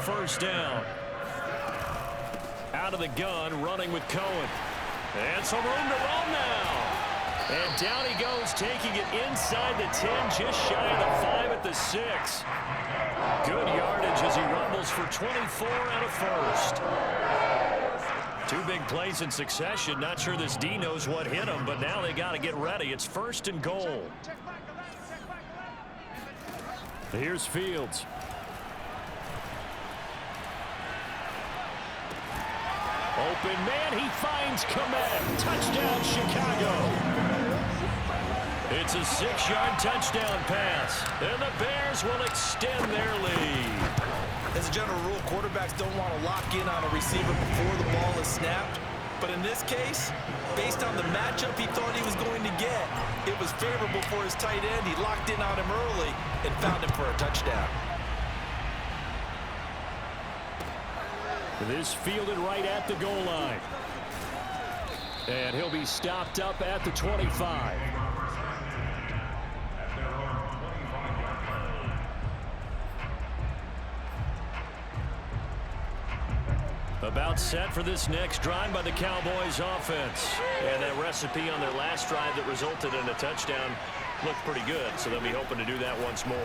first down. Out of the gun, running with Cohen. And some room to run now. And down he goes, taking it inside the 10, just shy of the 5 at the 6. Good yardage as he rumbles for 24 and a first. Two big plays in succession. Not sure this D knows what hit him, but now they got to get ready. It's first and goal. Here's Fields. Open man, he finds Kmet. Touchdown, Chicago. It's a 6-yard touchdown pass, and the Bears will extend their lead. As a general rule, quarterbacks don't want to lock in on a receiver before the ball is snapped. But in this case, based on the matchup he thought he was going to get, it was favorable for his tight end. He locked in on him early and found him for a touchdown. This fielded right at the goal line. And he'll be stopped up at the 25. About set for this next drive by the Cowboys offense. And that recipe on their last drive that resulted in a touchdown looked pretty good, so they'll be hoping to do that once more.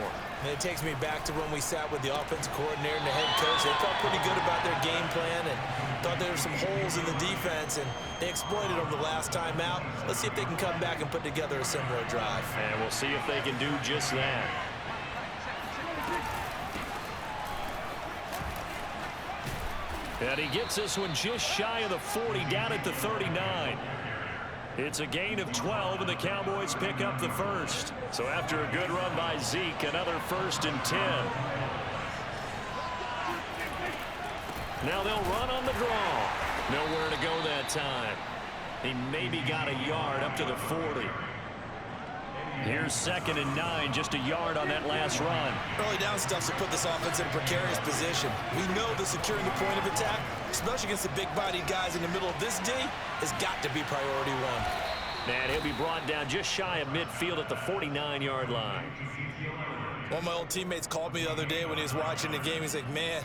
And it takes me back to when we sat with the offensive coordinator and the head coach. They felt pretty good about their game plan and thought there were some holes in the defense, and they exploited them the last time out. Let's see if they can come back and put together a similar drive. And we'll see if they can do just that. And he gets this one just shy of the 40, down at the 39. It's a gain of 12, and the Cowboys pick up the first. So after a good run by Zeke, another 1st and 10. Now they'll run on the draw. Nowhere to go that time. He maybe got a yard up to the 40. Here's 2nd and 9, just a yard on that last run. Early down stuff to put this offense in a precarious position. We know that securing the point of attack, especially against the big-bodied guys in the middle of this D, has got to be priority one. And he'll be brought down just shy of midfield at the 49-yard line. One of my old teammates called me the other day when he was watching the game. He's like, man,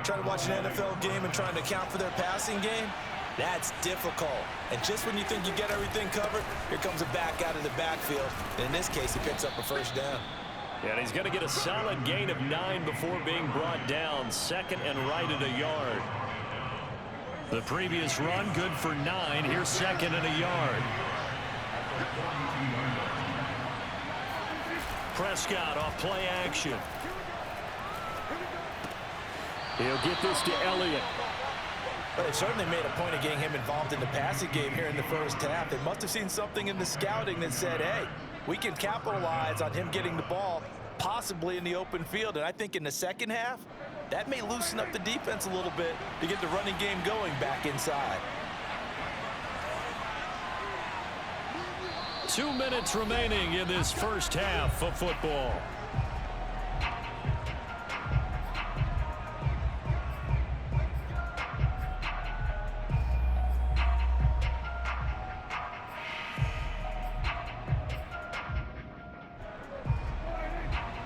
trying to watch an NFL game and trying to account for their passing game, that's difficult. And just when you think you get everything covered, here comes a back out of the backfield. And in this case, he picks up a first down. And he's going to get a solid gain of 9 before being brought down. 2nd and right at a yard. The previous run, good for 9. Here's 2nd and a yard. Prescott off play action. He'll get this to Elliott. But they certainly made a point of getting him involved in the passing game here in the first half. They must have seen something in the scouting that said, hey, we can capitalize on him getting the ball, possibly in the open field. And I think in the second half, that may loosen up the defense a little bit to get the running game going back inside. 2 minutes remaining in this first half of football.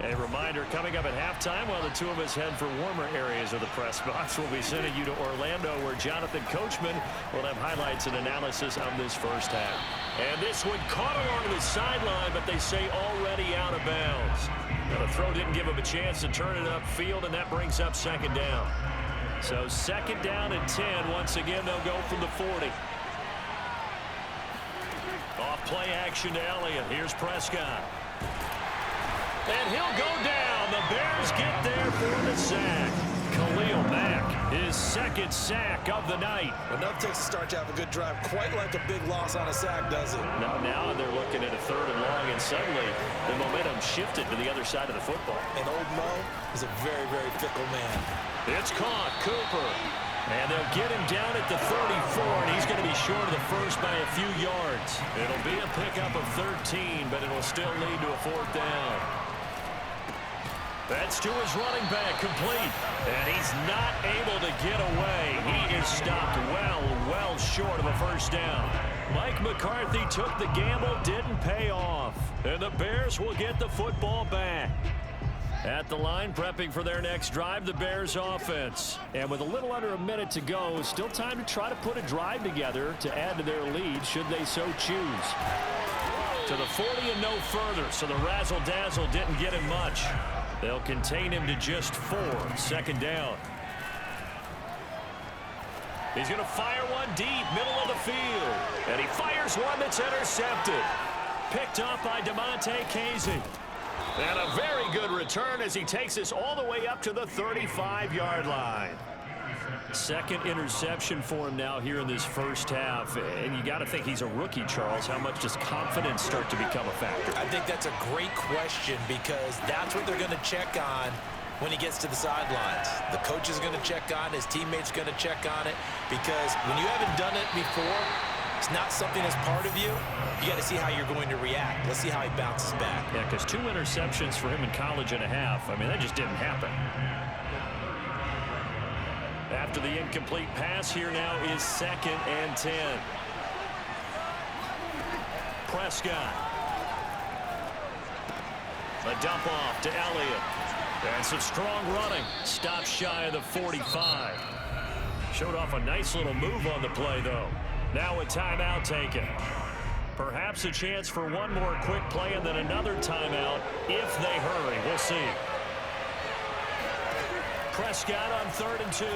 A reminder, coming up at halftime, while the two of us head for warmer areas of the press box, we'll be sending you to Orlando, where Jonathan Coachman will have highlights and analysis of this first half. And this one caught along the sideline, but they say already out of bounds. Now, the throw didn't give him a chance to turn it upfield, and that brings up 2nd down. So 2nd down and 10. Once again, they'll go from the 40. Off play action to Elliott. Here's Prescott. And he'll go down. The Bears get there for the sack. Khalil Mack, his 2nd sack of the night. Enough takes a start to have a good drive. Quite like a big loss on a sack, does it? Now they're looking at a 3rd and long, and suddenly the momentum shifted to the other side of the football. And old Mo is a very, very fickle man. It's caught. Cooper. And they'll get him down at the 34, and he's going to be short of the first by a few yards. It'll be a pickup of 13, but it'll still lead to a 4th down. That's to his running back, complete. And he's not able to get away. He is stopped well short of a first down. Mike McCarthy took the gamble, didn't pay off. And the Bears will get the football back. At the line, prepping for their next drive, the Bears offense. And with a little under a minute to go, still time to try to put a drive together to add to their lead should they so choose. To the 40 and no further, so the razzle-dazzle didn't get him much. They'll contain him to just 4. Second down. He's going to fire one deep, middle of the field. And he fires one that's intercepted. Picked up by DeMonte Casey. And a very good return as he takes us all the way up to the 35-yard line. Second interception for him now here in this first half. And you got to think he's a rookie, Charles. How much does confidence start to become a factor? I think that's a great question because that's what they're going to check on when he gets to the sidelines. The coach is going to check on, his teammates going to check on it, because when you haven't done it before, it's not something that's part of you. You got to see how you're going to react. Let's see how he bounces back. Yeah, because 2 interceptions for him in college and a half. I mean, that just didn't happen. After the incomplete pass, here now is 2nd and 10. Prescott. A dump off to Elliott. And some strong running. Stop shy of the 45. Showed off a nice little move on the play, though. Now a timeout taken. Perhaps a chance for one more quick play and then another timeout if they hurry. We'll see. Prescott on 3rd and 2.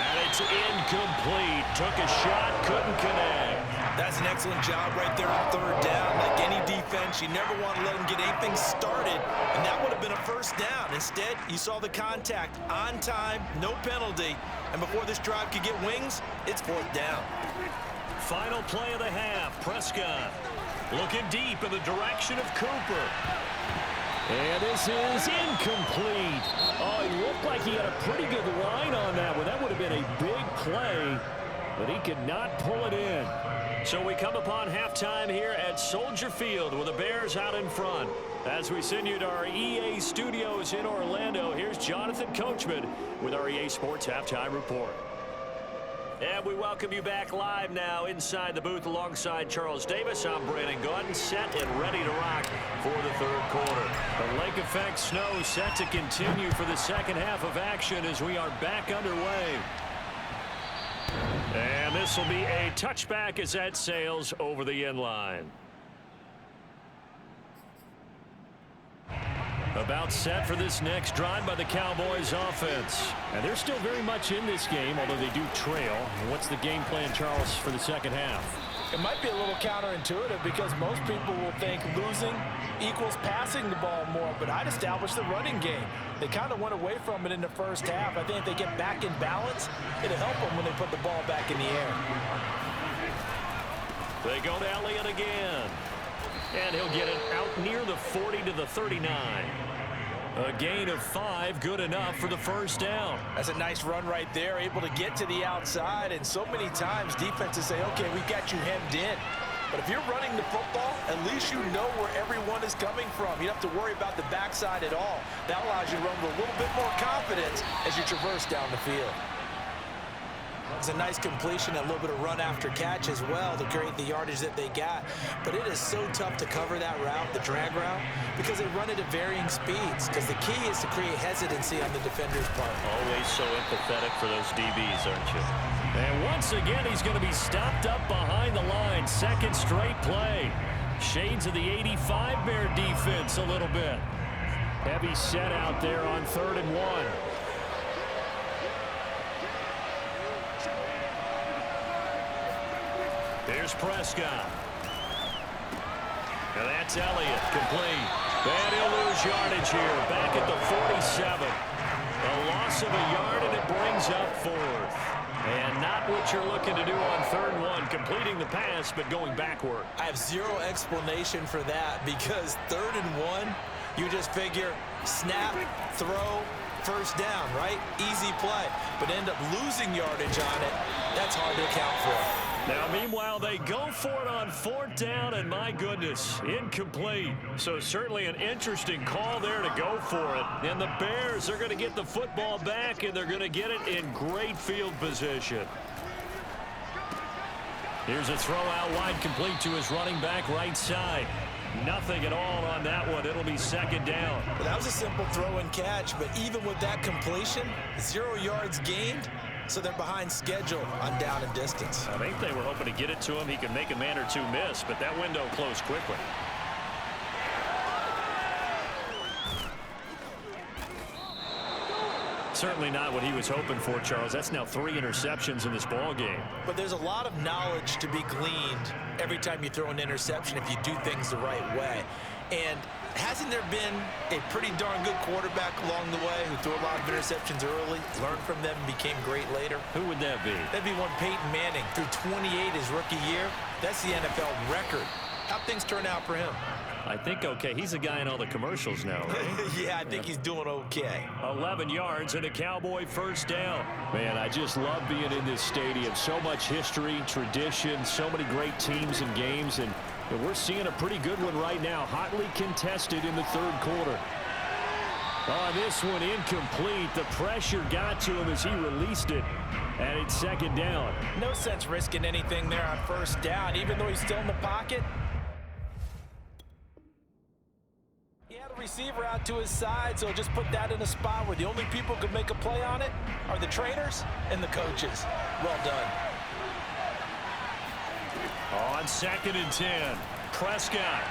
And it's incomplete. Took a shot, couldn't connect. That's an excellent job right there on 3rd down. Like any defense, you never want to let them get anything started, and that would have been a first down. Instead, you saw the contact on time, no penalty, and before this drive could get wings, it's 4th down. Final play of the half. Prescott looking deep in the direction of Cooper. And this is incomplete. Oh, he looked like he had a pretty good line on that one. That would have been a big play, but he could not pull it in. So we come upon halftime here at Soldier Field with the Bears out in front. As we send you to our EA studios in Orlando, here's Jonathan Coachman with our EA Sports Halftime Report. And we welcome you back live now inside the booth alongside Charles Davis. I'm Brandon Gaudin, set and ready to rock for the 3rd quarter. The lake effect snow set to continue for the second half of action as we are back underway. And this will be a touchback as that sails over the end line. About set for this next drive by the Cowboys offense. And they're still very much in this game, although they do trail. What's the game plan, Charles, for the second half? It might be a little counterintuitive because most people will think losing equals passing the ball more, but I'd establish the running game. They kind of went away from it in the first half. I think if they get back in balance, it'll help them when they put the ball back in the air. They go to Elliott again. And he'll get it out near the 40 to the 39. A gain of 5, good enough for the first down. That's a nice run right there, able to get to the outside. And so many times defenses say, okay, we got you hemmed in. But if you're running the football, at least you know where everyone is coming from. You don't have to worry about the backside at all. That allows you to run with a little bit more confidence as you traverse down the field. It's a nice completion, a little bit of run after catch as well to create the yardage that they got. But it is so tough to cover that route, the drag route, because they run it at varying speeds. Because the key is to create hesitancy on the defender's part. Always so empathetic for those DBs, aren't you? And once again, he's going to be stopped up behind the line. Second straight play. Shades of the 85 Bear defense a little bit. Heavy set out there on 3rd and 1. Here's Prescott. And that's Elliott, complete. And he'll lose yardage here, back at the 47. A loss of a yard, and it brings up 4th. And not what you're looking to do on 3rd and 1, completing the pass, but going backward. I have zero explanation for that because 3rd and 1, you just figure snap, throw, first down, right? Easy play. But end up losing yardage on it. That's hard to account for. Now, meanwhile, they go for it on 4th down, and my goodness, incomplete. So certainly an interesting call there to go for it. And the Bears are going to get the football back, and they're going to get it in great field position. Here's a throw out wide, complete to his running back right side. Nothing at all on that one. It'll be second down. Well, that was a simple throw and catch, but even with that completion, 0 yards gained, so they're behind schedule on down and distance. I think they were hoping to get it to him. He could make a man or two miss, but that window closed quickly. Certainly not what he was hoping for, Charles. That's now 3 interceptions in this ball game. But there's a lot of knowledge to be gleaned every time you throw an interception if you do things the right way. And hasn't there been a pretty darn good quarterback along the way who threw a lot of interceptions early, learned from them, and became great later? Who would that be? That'd be one Peyton Manning. Threw 28 his rookie year. That's the NFL record. How'd things turn out for him? I think okay. He's a guy in all the commercials now, right? Yeah, I think he's doing okay. 11 yards and a Cowboy first down. Man, I just love being in this stadium. So much history, tradition, so many great teams and games, and we're seeing a pretty good one right now. Hotly contested in the third quarter. Oh, this one incomplete. The pressure got to him as he released it, and it's second down. No sense risking anything there on first down, even though he's still in the pocket. Receiver out to his side, so just put that in a spot where the only people who can make a play on it are the trainers and the coaches. Well done. On 2nd and 10, Prescott.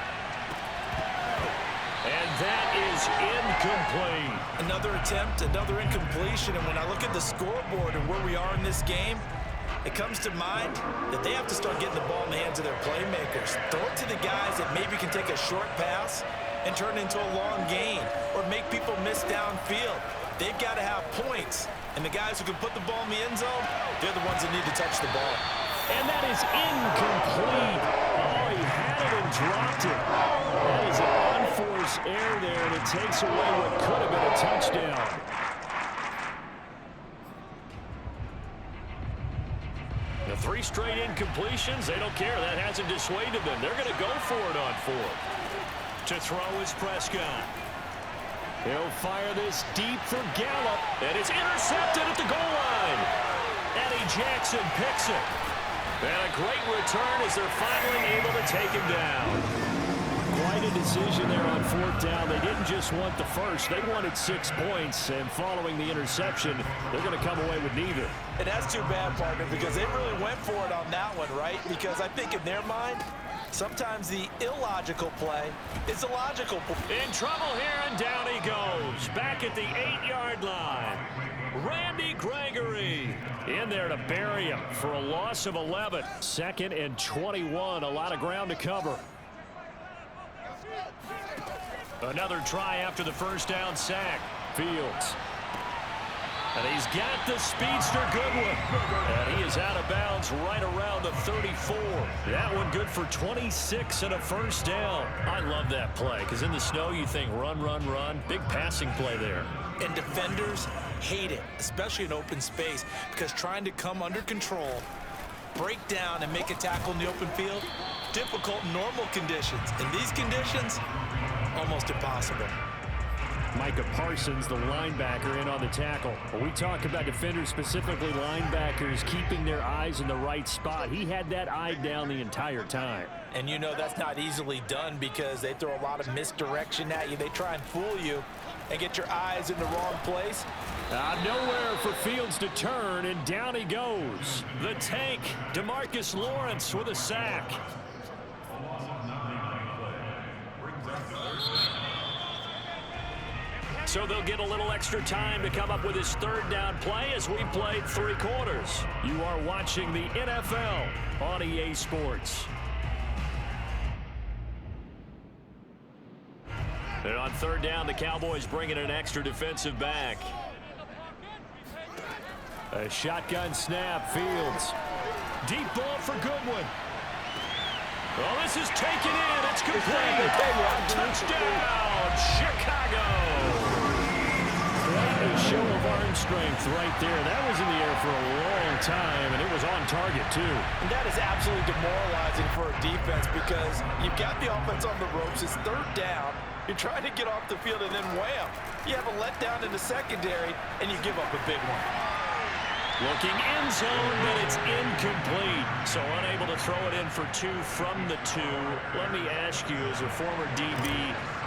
And that is incomplete. Another attempt, another incompletion, and when I look at the scoreboard and where we are in this game, it comes to mind that they have to start getting the ball in the hands of their playmakers. Throw it to the guys that maybe can take a short pass and turn it into a long gain or make people miss downfield. They've got to have points, and the guys who can put the ball in the end zone, they're the ones that need to touch the ball. And that is incomplete. Oh, he had it and dropped it. That is an unforced error there, and it takes away what could have been a touchdown. The 3 straight incompletions, they don't care. That hasn't dissuaded them. They're going to go for it on 4th. To throw is Prescott. He'll fire this deep for Gallup, and it's intercepted at the goal line. Eddie Jackson picks it. And a great return as they're finally able to take him down. Quite a decision there on 4th down. They didn't just want the first. They wanted 6 points, and following the interception, they're going to come away with neither. And that's too bad, partner, because they really went for it on that one, right? Because I think in their mind, sometimes the illogical play is the logical play. In trouble here, and down he goes. Back at the 8-yard line. Randy Gregory in there to bury him for a loss of 11. 2nd and 21. A lot of ground to cover. Another try after the first down sack. Fields. And he's got the speedster Goodwin. And he is out of bounds right around the 34. That one good for 26 and a first down. I love that play because in the snow you think run, run, run. Big passing play there. And defenders hate it, especially in open space, because trying to come under control, break down, and make a tackle in the open field, difficult in normal conditions. In these conditions, almost impossible. Micah Parsons, the linebacker, in on the tackle. When we talk about defenders, specifically linebackers, keeping their eyes in the right spot, he had that eye down the entire time. And you know that's not easily done because they throw a lot of misdirection at you. They try and fool you and get your eyes in the wrong place. Nowhere for Fields to turn, and down he goes. The tank, DeMarcus Lawrence with a sack. So they'll get a little extra time to come up with his 3rd down play as we played 3 quarters. You are watching the NFL on EA Sports. And on 3rd down, the Cowboys bringing an extra defensive back. A shotgun snap, Fields. Deep ball for Goodwin. Well, this is taken in. It's complete. Touchdown, Chicago. A show of arm strength right there. That was in the air for a long time, and it was on target, too. And that is absolutely demoralizing for a defense because you've got the offense on the ropes. It's 3rd down. You're trying to get off the field, and then wham, you have a letdown in the secondary, and you give up a big one. Looking end zone, but it's incomplete. So unable to throw it in for 2 from the 2. Let me ask you, as a former DB,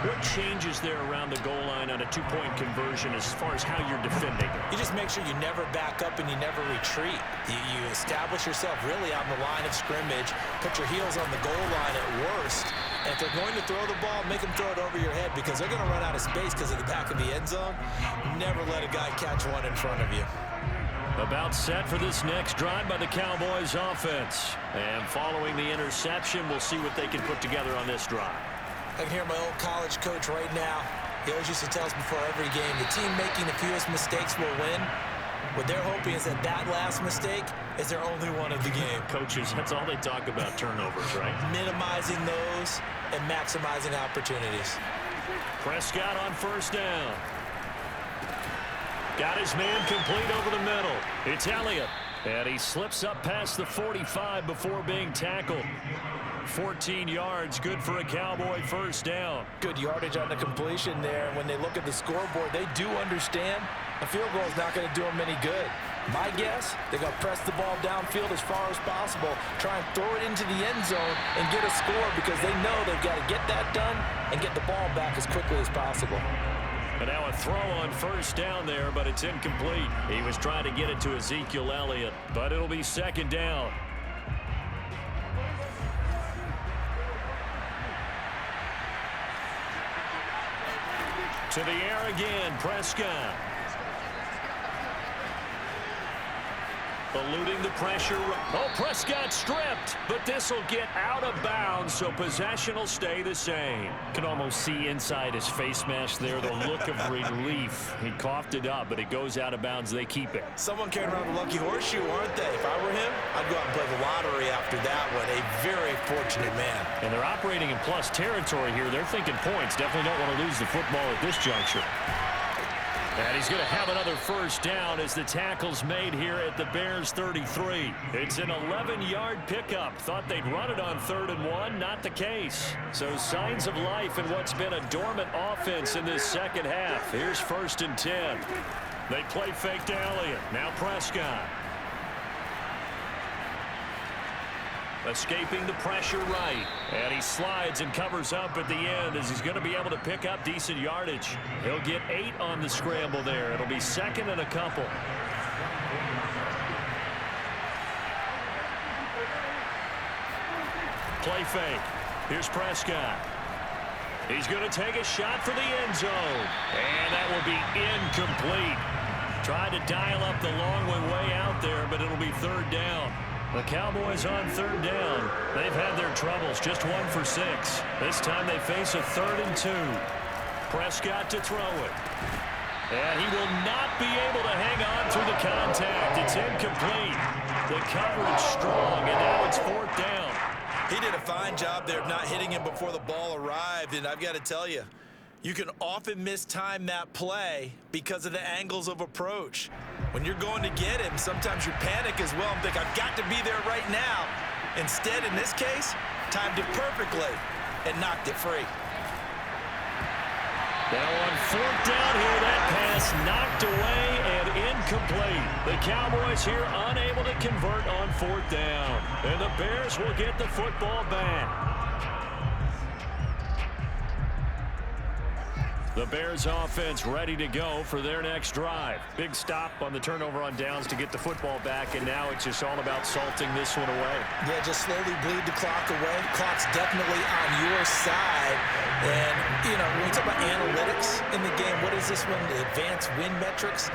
what changes there around the goal line on a 2-point conversion as far as how you're defending? You just make sure you never back up and you never retreat. You establish yourself really on the line of scrimmage, put your heels on the goal line at worst, and if they're going to throw the ball, make them throw it over your head because they're going to run out of space because of the back of the end zone. Never let a guy catch one in front of you. About set for this next drive by the Cowboys offense. And following the interception, we'll see what they can put together on this drive. I can hear my old college coach right now. He always used to tell us before every game, the team making the fewest mistakes will win. What they're hoping is that last mistake is their only one of the game. Coaches, that's all they talk about, turnovers, right? Minimizing those and maximizing opportunities. Prescott on first down. Got his man complete over the middle. It's Elliott. And he slips up past the 45 before being tackled. 14 yards, good for a Cowboy first down. Good yardage on the completion there. When they look at the scoreboard, they do understand a field goal is not going to do them any good. My guess, they're going to press the ball downfield as far as possible, try and throw it into the end zone and get a score because they know they've got to get that done and get the ball back as quickly as possible. And now a throw on first down there, but it's incomplete. He was trying to get it to Ezekiel Elliott, but it'll be second down. To the air again, Prescott. Eluding the pressure. Oh, Prescott stripped, but this will get out of bounds, so possession will stay the same. Can almost see inside his face mask there, the look of relief. He coughed it up, but it goes out of bounds. They keep it. Someone carrying around a lucky horseshoe, aren't they? If I were him, I'd go out and play the lottery after that one. A very fortunate man. And they're operating in plus territory here. They're thinking points. Definitely don't want to lose the football at this juncture. And he's going to have another first down as the tackle's made here at the Bears 33. It's an 11-yard pickup. Thought they'd run it on 3rd and 1. Not the case. So signs of life in what's been a dormant offense in this second half. Here's 1st and 10. They play fake to Elliott. Now Prescott. Escaping the pressure right. And he slides and covers up at the end as he's going to be able to pick up decent yardage. He'll get 8 on the scramble there. It'll be 2nd and a couple. Play fake. Here's Prescott. He's going to take a shot for the end zone. And that will be incomplete. Tried to dial up the long way out there, but it'll be 3rd down. The Cowboys on 3rd down. They've had their troubles, just 1 for 6. This time they face a 3rd and 2. Prescott to throw it. And he will not be able to hang on through the contact. It's incomplete. The coverage strong, and now it's 4th down. He did a fine job there of not hitting him before the ball arrived, and I've got to tell you, you can often mistime that play because of the angles of approach. When you're going to get him, sometimes you panic as well and think, I've got to be there right now. Instead, in this case, timed it perfectly and knocked it free. Now on 4th down here, that pass knocked away and incomplete. The Cowboys here unable to convert on 4th down. And the Bears will get the football back. The Bears offense ready to go for their next drive. Big stop on the turnover on downs to get the football back, and now it's just all about salting this one away. Yeah, just slowly bleed the clock away. The clock's definitely on your side. And, you know, when we talk about analytics in the game, what is this one? The advanced win metrics?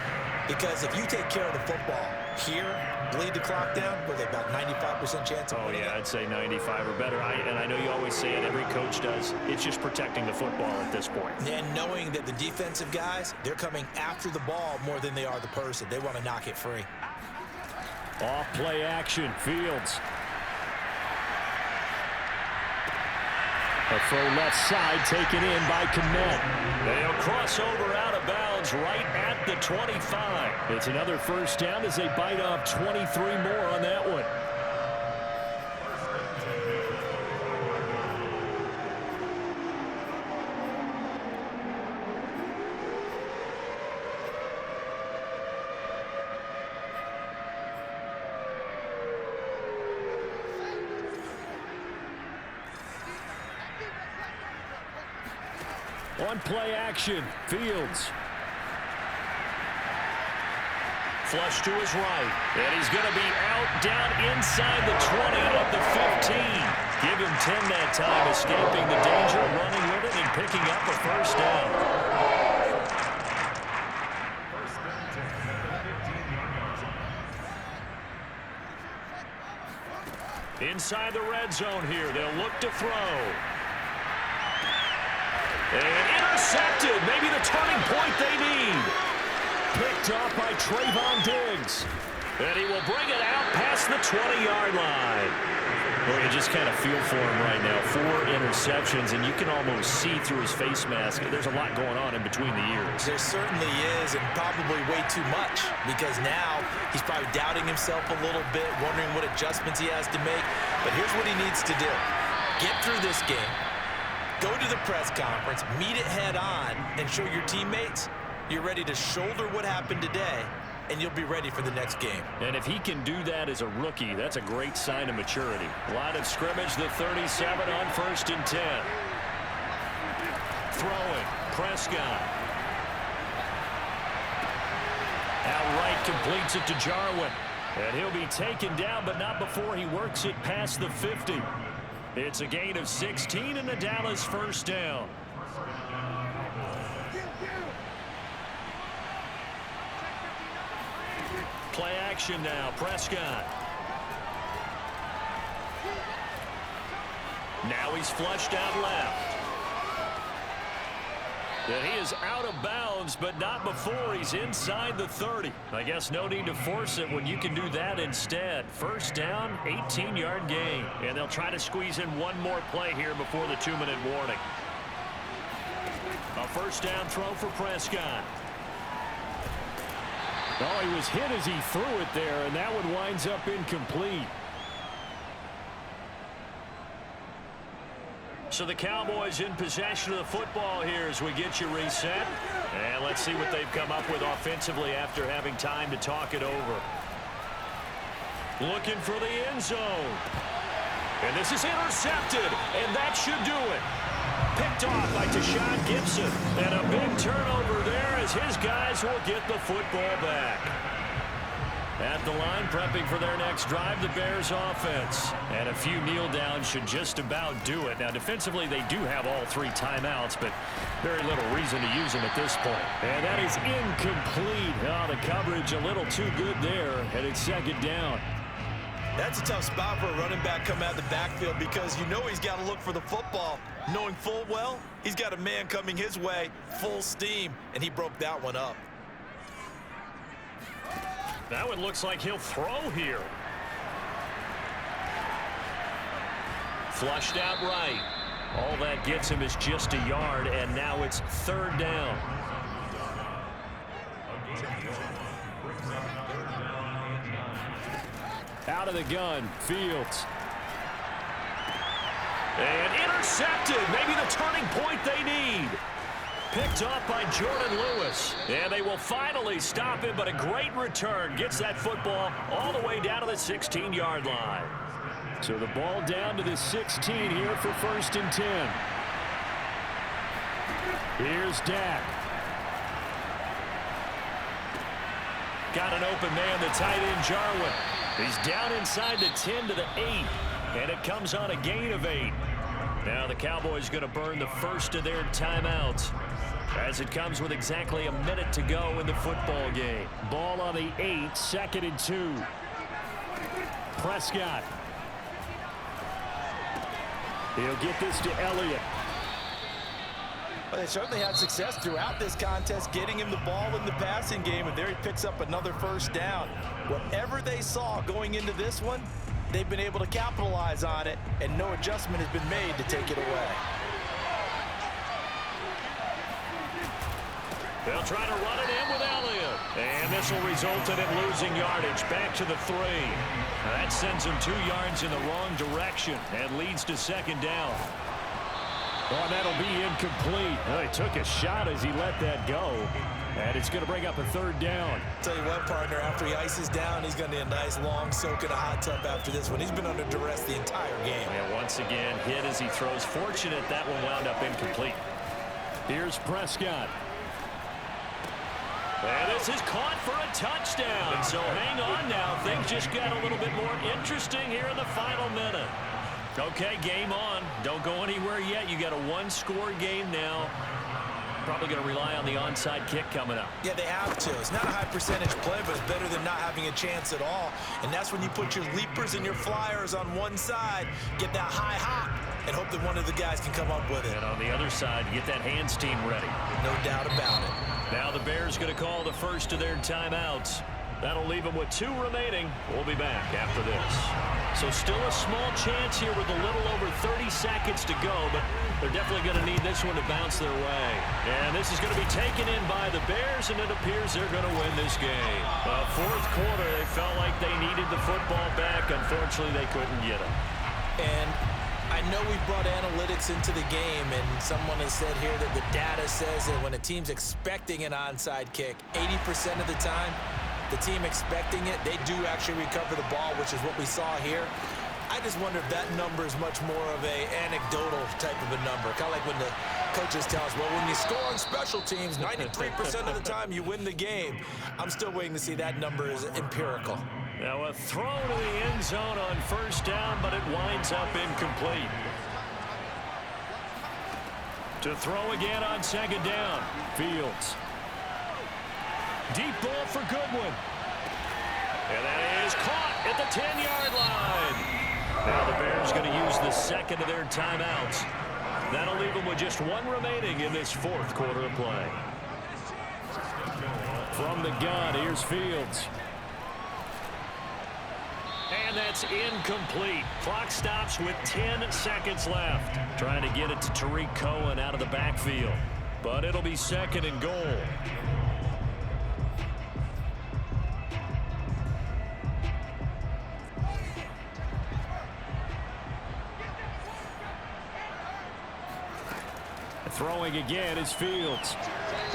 Because if you take care of the football here, bleed the clock down, with about 95% chance of winning. Oh, yeah, I'd say 95 or better. And I know you always say it, every coach does. It's just protecting the football at this point. And knowing that the defensive guys, they're coming after the ball more than they are the person. They want to knock it free. Off play action, Fields. A throw left side taken in by Kmet. They'll cross over out of bounds right at the 25. It's another first down as they bite off 23 more on that one. On play action, Fields. Flush to his right. And he's going to be out down inside the 20 of the 15. Give him 10 that time, escaping the danger, running with it, and picking up a first down. Inside the red zone here, they'll look to throw. And intercepted, maybe the turning point they need. Picked off by Trayvon Diggs. And he will bring it out past the 20-yard line. Well, you just kind of feel for him right now. 4 interceptions, and you can almost see through his face mask. There's a lot going on in between the ears. There certainly is, and probably way too much, because now he's probably doubting himself a little bit, wondering what adjustments he has to make. But here's what he needs to do. Get through this game, go to the press conference, meet it head on, and show your teammates you're ready to shoulder what happened today, and you'll be ready for the next game. And if he can do that as a rookie, that's a great sign of maturity. Line of scrimmage, the 37 on 1st and 10. Throwing, Prescott. Outright completes it to Jarwin. And he'll be taken down, but not before he works it past the 50. It's a gain of 16 and a Dallas first down. Play action now, Prescott. Now he's flushed out left. And he is out of bounds, but not before he's inside the 30. I guess no need to force it when you can do that instead. First down, 18-yard gain. And they'll try to squeeze in one more play here before the 2-minute warning. A first down throw for Prescott. Oh, he was hit as he threw it there, and that one winds up incomplete. So the Cowboys in possession of the football here as we get you reset. And let's see what they've come up with offensively after having time to talk it over. Looking for the end zone. And this is intercepted, and that should do it. Picked off by Tashawn Gibson. And a big turnover there as his guys will get the football back. At the line, prepping for their next drive, the Bears offense. And a few kneel downs should just about do it. Now, defensively, they do have all 3 timeouts, but very little reason to use them at this point. And that is incomplete. Oh, the coverage a little too good there, and it's 2nd down. That's a tough spot for a running back coming out of the backfield because you know he's got to look for the football, knowing full well he's got a man coming his way, full steam, and he broke that one up. That one looks like he'll throw here. Flushed out right. All that gets him is just a yard, and now it's 3rd down. Out of the gun, Fields. And intercepted. Maybe the turning point they need. Picked off by Jordan Lewis. And they will finally stop him, but a great return. Gets that football all the way down to the 16-yard line. So the ball down to the 16 here for 1st and 10. Here's Dak. Got an open man, the tight end, Jarwin. He's down inside the 10 to the 8. And it comes on a gain of 8. Now the Cowboys going to burn the first of their timeouts as it comes with exactly a minute to go in the football game. Ball on the 8, 2nd and 2. Prescott. He'll get this to Elliott. Well, they certainly had success throughout this contest, getting him the ball in the passing game, and there he picks up another first down. Whatever they saw going into this one, they've been able to capitalize on it, and no adjustment has been made to take it away. They'll try to run it in with Elliott. And this will result in it losing yardage back to the 3. That sends him 2 yards in the wrong direction and leads to 2nd down. Oh, that'll be incomplete. Well, he took a shot as he let that go. And it's going to bring up a 3rd down. Tell you what, partner, after he ices down, he's going to need a nice long soak in a hot tub after this one. He's been under duress the entire game. And once again, hit as he throws. Fortunate that one wound up incomplete. Here's Prescott. And this is caught for a touchdown. So hang on now. Things just got a little bit more interesting here in the final minute. Okay, game on. Don't go anywhere yet. You got a one-score game now. Probably going to rely on the onside kick coming up. Yeah, they have to. It's not a high percentage play, but it's better than not having a chance at all. And that's when you put your leapers and your flyers on one side, get that high hop, and hope that one of the guys can come up with it. And on the other side, get that hands team ready. No doubt about it. Now the Bears going to call the first of their timeouts. That'll leave them with 2 remaining. We'll be back after this. So still a small chance here with a little over 30 seconds to go, but they're definitely going to need this one to bounce their way. And this is going to be taken in by the Bears, and it appears they're going to win this game. Fourth quarter, they felt like they needed the football back. Unfortunately, they couldn't get it. And I know we brought analytics into the game, and someone has said here that the data says that when a team's expecting an onside kick, 80% of the time, the team expecting it, they do actually recover the ball, which is what we saw here. I just wonder if that number is much more of a anecdotal type of a number. Kind of like when the coaches tell us, well, when you score on special teams, 93% of the time you win the game. I'm still waiting to see that number is empirical. Now a throw to the end zone on first down, but it winds up incomplete. To throw again on second down. Fields. Deep ball for Goodwin. And that is caught at the 10-yard line. Now the Bears going to use the second of their timeouts. That'll leave them with just 1 remaining in this fourth quarter of play. From the gun, here's Fields. And that's incomplete. Clock stops with 10 seconds left. Trying to get it to Tariq Cohen out of the backfield. But it'll be second and goal. Throwing again is Fields.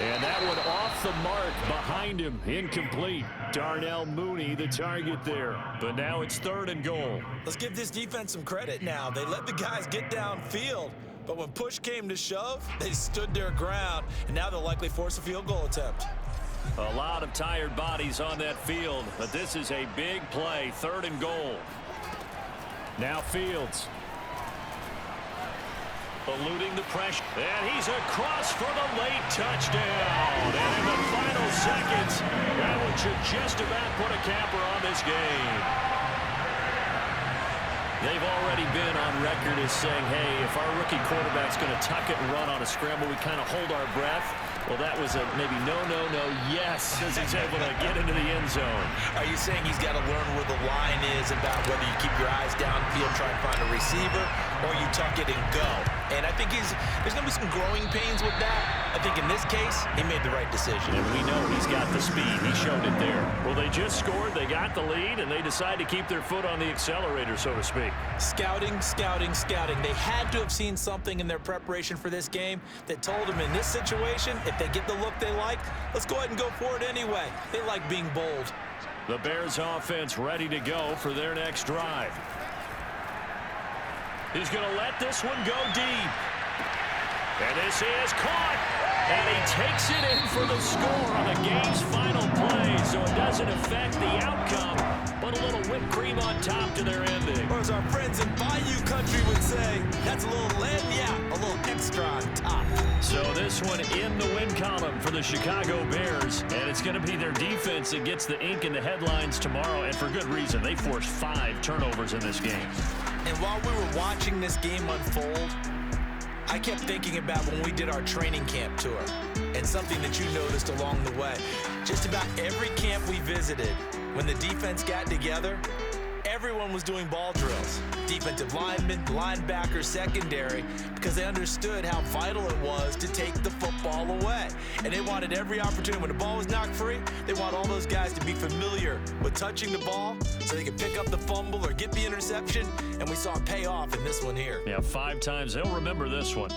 And that one off the mark behind him. Incomplete. Darnell Mooney, the target there. But now it's third and goal. Let's give this defense some credit now. They let the guys get downfield, but when push came to shove, they stood their ground, and now they'll likely force a field goal attempt. A lot of tired bodies on that field, but this is a big play. Third and goal. Now Fields. Eluding the pressure. And he's across for the late touchdown. And in the final seconds, that one should just about put a capper on this game. They've already been on record as saying, hey, if our rookie quarterback's going to tuck it and run on a scramble, we kind of hold our breath. Well, that was a maybe no, yes, as he's able to get into the end zone. Are you saying he's got to learn where the line is about whether you keep your eyes downfield, try and find a receiver, or you tuck it and go? And I think there's going to be some growing pains with that. I think in this case, he made the right decision. And we know he's got the speed. He showed it there. Well, they just scored. They got the lead, and they decide to keep their foot on the accelerator, so to speak. Scouting. They had to have seen something in their preparation for this game that told them in this situation, if they get the look they like, let's go ahead and go for it anyway. They like being bold. The Bears offense ready to go for their next drive. He's going to let this one go deep. And this is caught. And he takes it in for the score on the game's final play. So it doesn't affect the outcome, but a little whipped cream on top to their ending. Or as our friends in Bayou Country would say, that's a little lead, yeah, a little extra on top. So this one in the win column for the Chicago Bears. And it's going to be their defense that gets the ink in the headlines tomorrow. And for good reason. They forced 5 turnovers in this game. And while we were watching this game unfold, I kept thinking about when we did our training camp tour and something that you noticed along the way. Just about every camp we visited, when the defense got together, everyone was doing ball drills. Defensive linemen, linebackers, secondary, because they understood how vital it was to take the football away. And they wanted every opportunity. When the ball was knocked free, they want all those guys to be familiar with touching the ball so they could pick up the fumble or get the interception. And we saw it pay off in this one here. Yeah, 5 times. They'll remember this one.